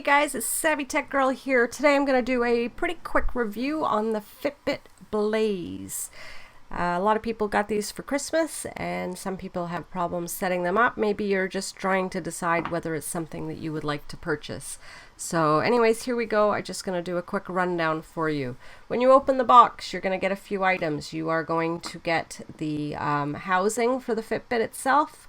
Hey guys, it's Savvy Tech Girl here. Today I'm going to do a pretty quick review on the Fitbit Blaze. A lot of people got these for Christmas and some people have problems setting them up. Maybe you're just trying to decide whether it's something that you would like to purchase. So anyways, here we go. I'm just going to do a quick rundown for you. When you open the box, you're going to get a few items. You are going to get the housing for the Fitbit itself.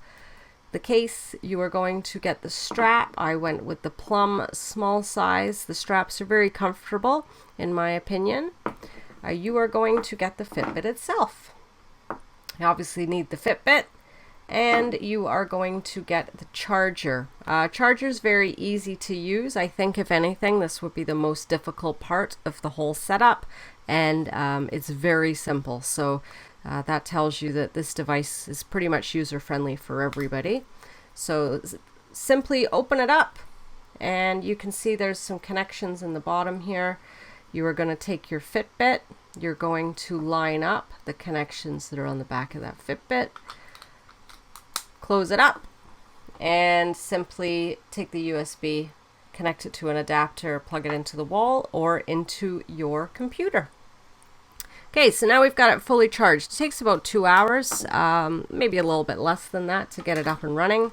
The case, you are going to get the strap. I went with the plum small size. The straps are very comfortable in my opinion. You are going to get the Fitbit itself. You obviously need the Fitbit, and you are going to get the charger. Charger is very easy to use. I think if anything this would be the most difficult part of the whole setup, and it's very simple. So that tells you that this device is pretty much user-friendly for everybody. So simply open it up and you can see there's some connections in the bottom here. You are going to take your Fitbit, you're going to line up the connections that are on the back of that Fitbit, close it up, and simply take the USB, connect it to an adapter, plug it into the wall or into your computer. Okay, so now we've got it fully charged. It takes about 2 hours, maybe a little bit less than that to get it up and running.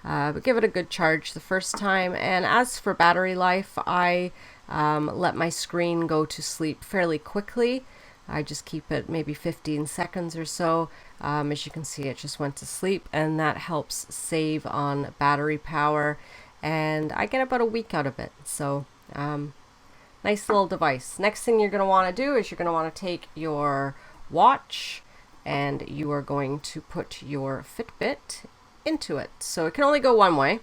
But give it a good charge the first time. And as for battery life, I let my screen go to sleep fairly quickly. I just keep it maybe 15 seconds or so. As you can see, it just went to sleep, and that helps save on battery power. And I get about a week out of it. So nice little device. Next thing you're going to want to do is you're going to want to take your watch and you are going to put your Fitbit into it. So it can only go one way.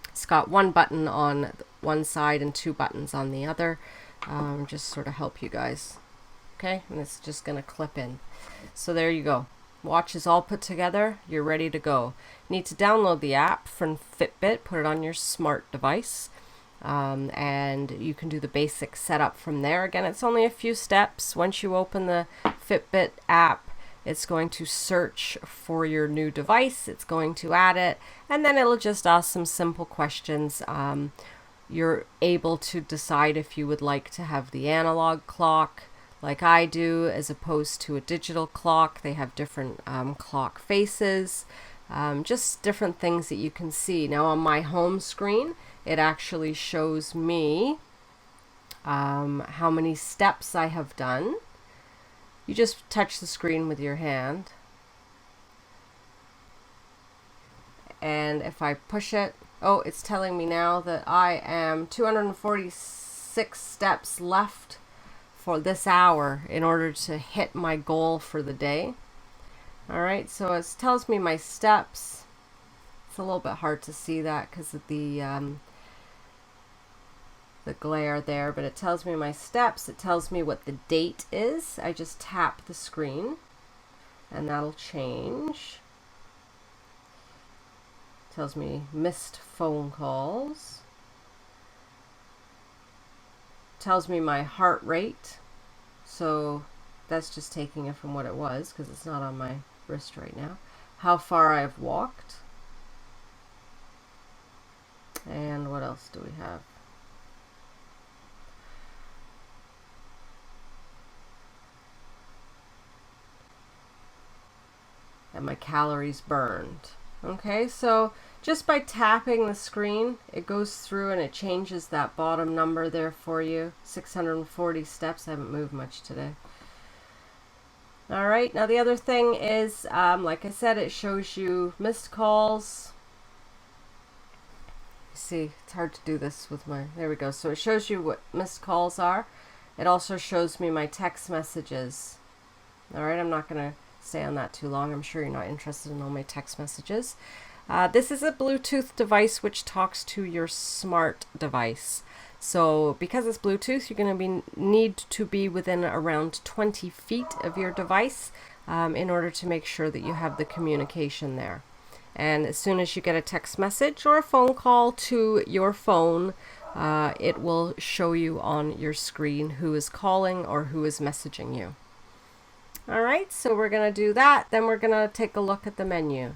It's got one button on one side and two buttons on the other. Just sort of help you guys. Okay, and it's just going to clip in. So there you go. Watch is all put together. You're ready to go. You need to download the app from Fitbit, put it on your smart device. And you can do the basic setup from there. Again, it's only a few steps. Once you open the Fitbit app, it's going to search for your new device. It's going to add it, and then it'll just ask some simple questions. You're able to decide if you would like to have the analog clock like I do as opposed to a digital clock. They have different clock faces, just different things that you can see. Now on my home screen, it actually shows me how many steps I have done. You just touch the screen with your hand, and if I push it, oh, it's telling me now that I am 246 steps left for this hour in order to hit my goal for the day. Alright, so it tells me my steps. It's a little bit hard to see that because of the glare there, but it tells me my steps. It tells me what the date is. I just tap the screen and that'll change. It tells me missed phone calls. It tells me my heart rate. So that's just taking it from what it was because it's not on my wrist right now. How far I've walked. And what else do we have? And my calories burned. Okay, so just by tapping the screen, it goes through and it changes that bottom number there for you. 640 steps. I haven't moved much today. Alright, now the other thing is, like I said, it shows you missed calls. You see, it's hard to do this with my, there we go. So it shows you what missed calls are. It also shows me my text messages. Alright, I'm not going to stay on that too long. I'm sure you're not interested in all my text messages. This is a Bluetooth device which talks to your smart device. So because it's Bluetooth, you're going to need to be within around 20 feet of your device in order to make sure that you have the communication there. And as soon as you get a text message or a phone call to your phone, it will show you on your screen who is calling or who is messaging you. Alright, so we're going to do that. Then we're going to take a look at the menu.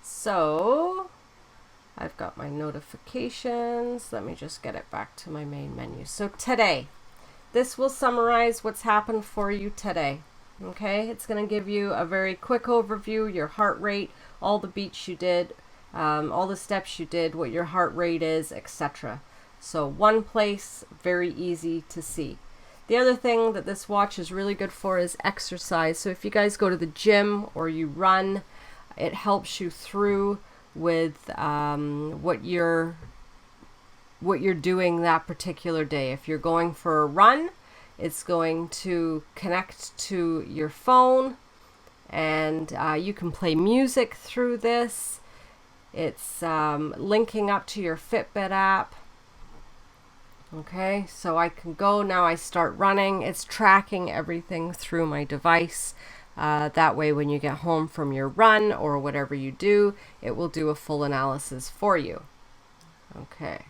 So I've got my notifications. Let me just get it back to my main menu. So today, this will summarize what's happened for you today. Okay, it's going to give you a very quick overview, your heart rate, all the beats you did, all the steps you did, what your heart rate is, etc. So one place, very easy to see. The other thing that this watch is really good for is exercise. So if you guys go to the gym or you run, it helps you through with what you're doing that particular day. If you're going for a run, it's going to connect to your phone, and you can play music through this. It's linking up to your Fitbit app. Okay, so I can go now. I start running. It's tracking everything through my device. That way, when you get home from your run or whatever you do, it will do a full analysis for you. Okay,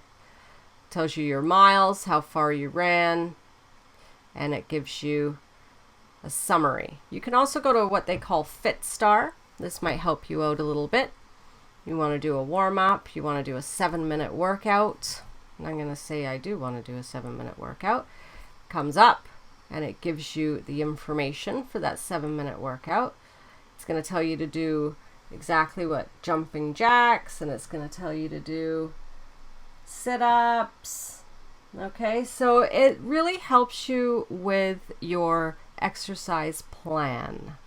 tells you your miles, how far you ran, and it gives you a summary. You can also go to what they call Fitstar. This might help you out a little bit. You want to do a warm-up, you want to do a 7-minute workout. And I'm going to say I do want to do a 7-minute workout. Comes up and it gives you the information for that 7-minute workout. It's going to tell you to do exactly what jumping jacks, and it's going to tell you to do sit-ups. Okay, so it really helps you with your exercise plan.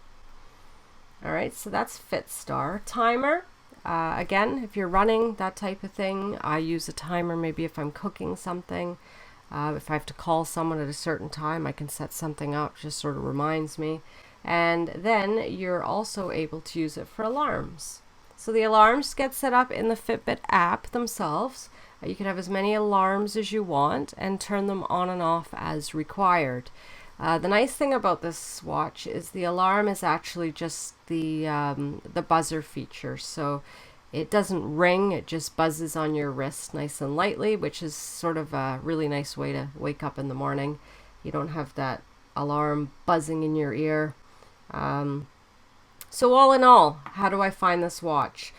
All right, so that's Fitstar. Timer. Again, if you're running, that type of thing, I use a timer maybe if I'm cooking something. If I have to call someone at a certain time, I can set something up, just sort of reminds me. And then you're also able to use it for alarms. So the alarms get set up in the Fitbit app themselves. You can have as many alarms as you want and turn them on and off as required. The nice thing about this watch is the alarm is actually just the buzzer feature. So it doesn't ring, it just buzzes on your wrist nice and lightly, which is sort of a really nice way to wake up in the morning. You don't have that alarm buzzing in your ear. So all in all, how do I find this watch?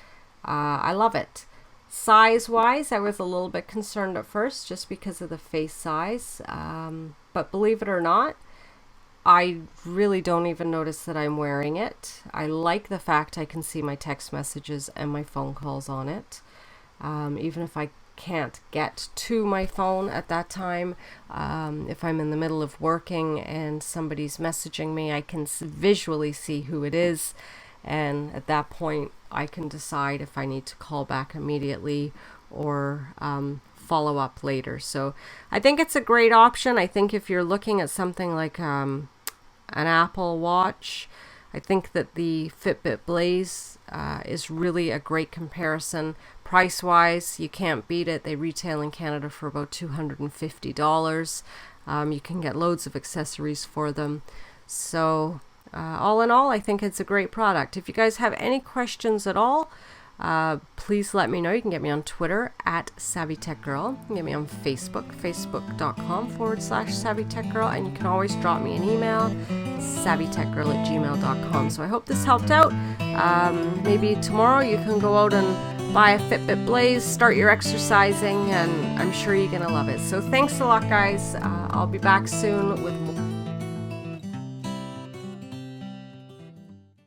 I love it. Size-wise, I was a little bit concerned at first just because of the face size. But believe it or not, I really don't even notice that I'm wearing it. I like the fact I can see my text messages and my phone calls on it. Even if I can't get to my phone at that time, if I'm in the middle of working and somebody's messaging me, I can visually see who it is. And at that point, I can decide if I need to call back immediately or follow up later. So I think it's a great option. I think if you're looking at something like an Apple Watch, I think that the Fitbit Blaze is really a great comparison. Price-wise, you can't beat it. They retail in Canada for about $250. You can get loads of accessories for them. So all in all, I think it's a great product. If you guys have any questions at all, please let me know. You can get me on Twitter at SavvyTechGirl. You can get me on Facebook, facebook.com/SavvyTechGirl. And you can always drop me an email, savvytechgirl@gmail.com. So I hope this helped out. Maybe tomorrow you can go out and buy a Fitbit Blaze, start your exercising, and I'm sure you're going to love it. So thanks a lot, guys. I'll be back soon with more